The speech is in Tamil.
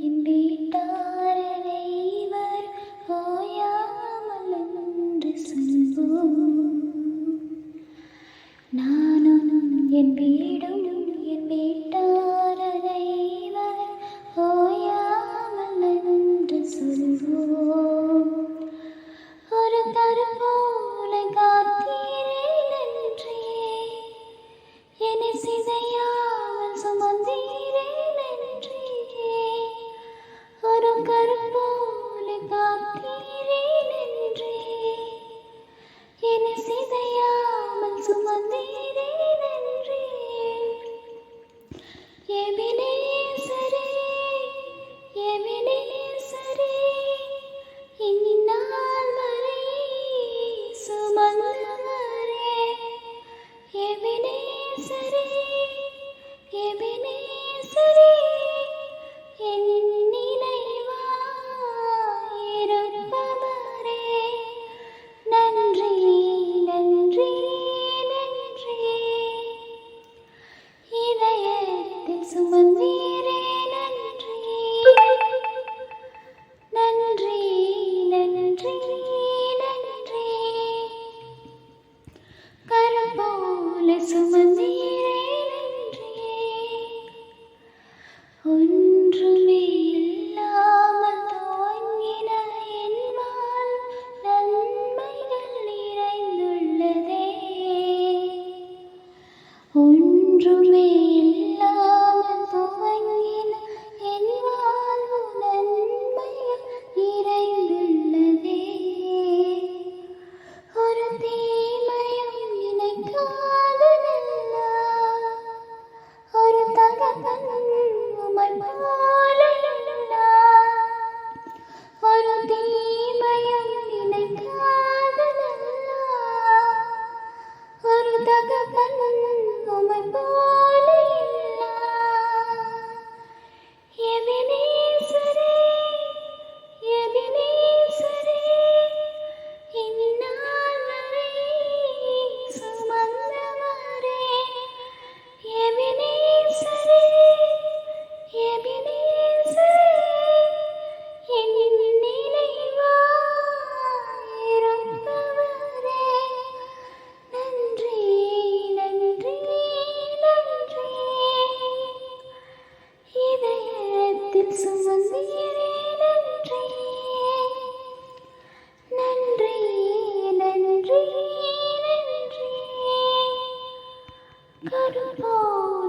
என் வீட்டார் அனைவர் ஓயாமல் என்று சொல்வோம். நானும் என் வீடும் என் வீட்டார் அனைவர் ஓயாமல் என்று சொல்வோம். ஒரு கருப்போல காத்தீரேன் என்றே என்னை சிதையாமல் சுமந்தீரேன் என்றே. ஒரு கருப்போல காத்தீரேன் என்றே என்னை சிதையாமல் சுமந்தீரேன் என்றே. எபினேசரே எபினேசரே இந்நாள் வரை சுமந்தவரே. எபினேசரே எபினேசரே என் நினைவாயிருப்பவரே. நன்றி நன்றி நன்றி. இதயத்தில் சுமந்தீரே நன்றி நன்றி நன்றி நன்றி. கருப்போல சுமந்தீரே நன்றி. ஒன்றுமே இல்லாமல் துவங்கின என் வாழ் நன்மைகள் நிறைந்துள்ளதே. ஒன்றுமே இல்லாமல் துவங்கின என் வாழ்வு நன்மைகள் நிறைந்துள்ளதே. ஒரு தீமையும் நினைக்காத நல்ல ஒரு தகப்பன் உம்மை போல இல்லார். ஒரு தீமையும் நினைக்காத நல்ல ஒரு தகப்பன் உம்மை போல இல்லார். எபினேசரே எபினேசரே இந்நாள் வரை சுமந்தவரே. எபினேசரே எபினேசரே என் நினைவாயிருப்பவரே. நன்றி நன்றி நன்றி. இதயத்தில் சுமந்தீரே நன்றி நன்றி நன்றி நன்றி. கருப்போல